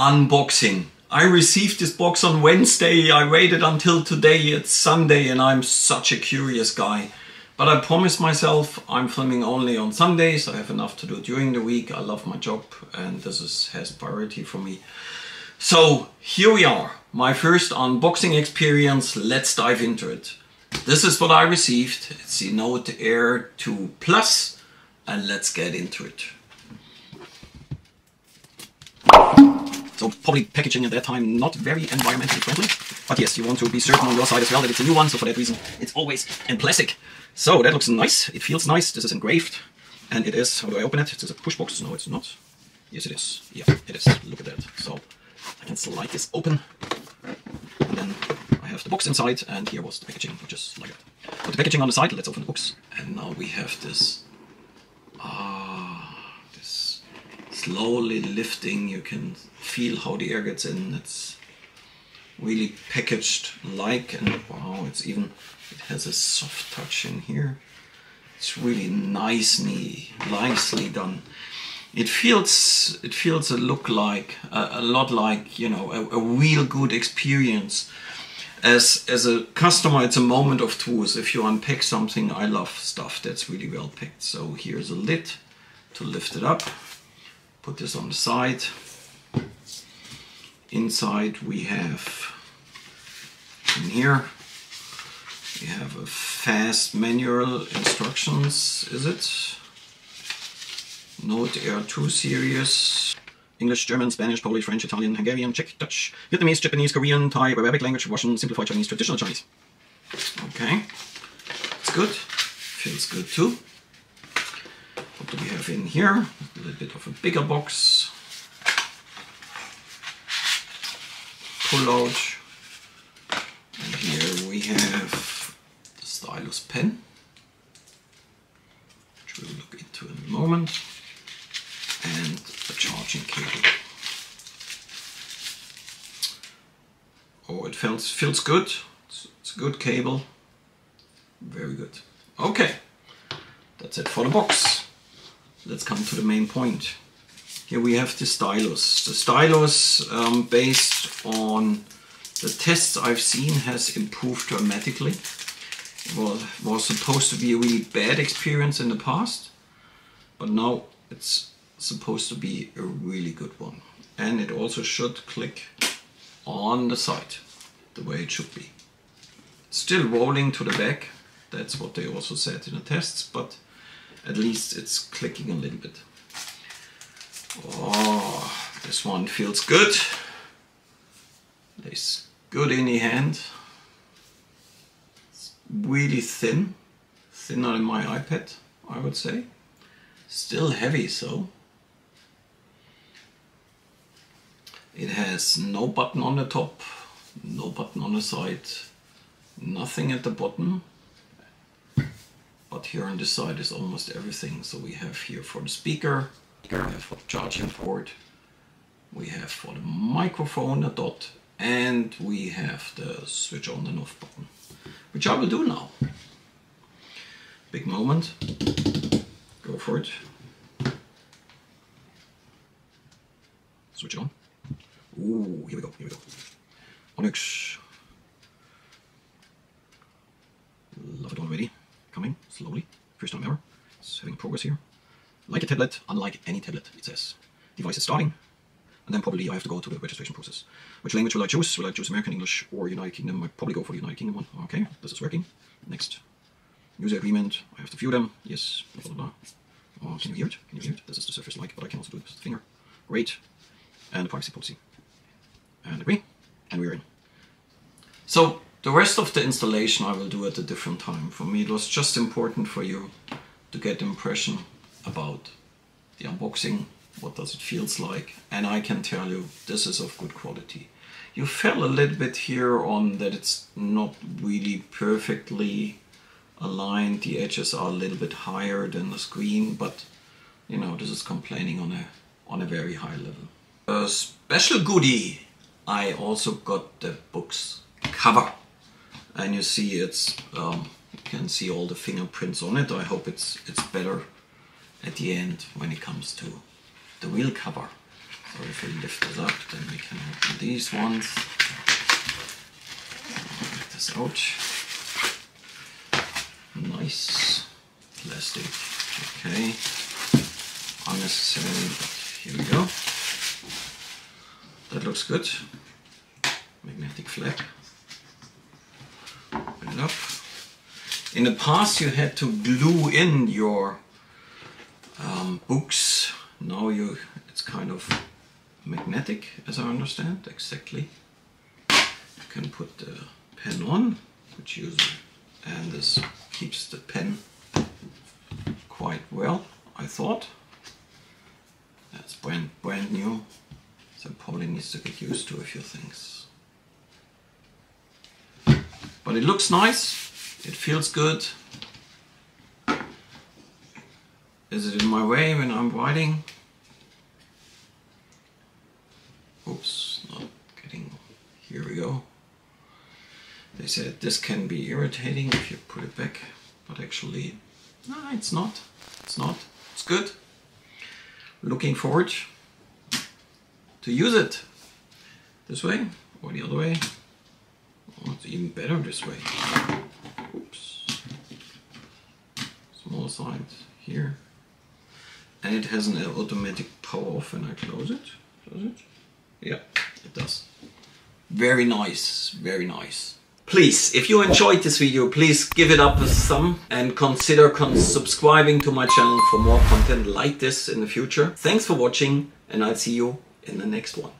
unboxing. I received this box on Wednesday. I waited until today. It's Sunday and I'm such a curious guy. But I promised myself I'm filming only on Sundays. I have enough to do during the week. I love my job and this has priority for me. So here we are. My first unboxing experience. Let's dive into it. This is what I received. It's the Note Air 2 Plus and let's get into it. So probably packaging at that time not very environmentally friendly, but yes, you want to be certain on your side as well that it's a new one, so for that reason it's always in plastic. So that looks nice, it feels nice, this is engraved, and it is, how do I open it? It is a push box, no it's not. Yes it is, yeah it is, look at that. So I can slide this open, and then I have the box inside, and here was the packaging, just like that. Put the packaging on the side, let's open the box, and now we have this, this slowly lifting, you can feel how the air gets in. It's really packaged like, and wow, it's even, it has a soft touch in here. It's really nicely done. It feels a look like a lot like, you know, a real good experience. As a customer, it's a moment of truth. If you unpack something, I love stuff that's really well packed. So here's a lid to lift it up. Put this on the side. Inside we have, in here, we have a fast manual instructions, is it? Note Air 2 series. English, German, Spanish, Polish, French, Italian, Hungarian, Czech, Dutch, Vietnamese, Japanese, Korean, Thai, Arabic language, Russian, simplified Chinese, traditional Chinese. Okay, it's good, feels good too. What do we have in here? A little bit of a bigger box. Pull out. And here we have the stylus pen, which we'll look into in a moment, and a charging cable. Oh, it feels good. It's a good cable. Very good. Okay, that's it for the box. Let's come to the main point. Here we have the stylus. The stylus, based on the tests I've seen, has improved dramatically. It was supposed to be a really bad experience in the past, but now it's supposed to be a really good one. And it also should click on the side, the way it should be. Still rolling to the back, that's what they also said in the tests, but at least it's clicking a little bit. Oh, this one feels good. It's good in the hand. It's really thin. Thinner than my iPad, I would say. Still heavy, so. It has no button on the top, no button on the side, nothing at the bottom. But here on this side is almost everything. So we have here for the speaker, we have for the charging port, we have for the microphone a dot, and we have the switch on and off button, which I will do now. Big moment. Go for it. Switch it on. Ooh, here we go, here we go. Onyx. Love it already. Coming slowly, first time ever. It's having progress here. Like a tablet, unlike any tablet, it says. Device is starting, and then probably I have to go to the registration process. Which language will I choose? Will I choose American English or United Kingdom? I probably go for the United Kingdom one. Okay, this is working. Next. User agreement, I have to view them. Yes, blah, blah, blah. Oh, can you hear it? Can you hear it? This is the Surface Like, but I can also do it with the finger. Great. And the privacy policy. And agree. And we're in. So, the rest of the installation I will do at a different time. For me it was just important for you to get impression about the unboxing, what does it feels like, and I can tell you this is of good quality. You fell a little bit here on that it's not really perfectly aligned, the edges are a little bit higher than the screen, but you know, this is complaining on a very high level. A special goodie, I also got the Boox cover. And you see it's, you can see all the fingerprints on it. I hope it's better at the end when it comes to the wheel cover. So if we lift this up, then we these ones. Get this out. Nice plastic. Okay. Unnecessary, but here we go. That looks good. Magnetic flap. Open it up. In the past you had to glue in your books. Now it's kind of magnetic, as I understand. Exactly. You can put the pen on, which usually, and this keeps the pen quite well, I thought. That's brand new, so probably needs to get used to a few things. But it looks nice. It feels good. Is it in my way when I'm writing? Oops, not getting... Here we go. They said this can be irritating if you put it back, but actually, no, it's not. It's not. It's good. Looking forward to use it. This way or the other way. Oh, it's even better this way. Oops. Small side here. And it has an automatic power off when I close it. Does it? Yeah, it does. Very nice, very nice. Please, if you enjoyed this video, please give it up a thumb and consider subscribing to my channel for more content like this in the future. Thanks for watching, and I'll see you in the next one.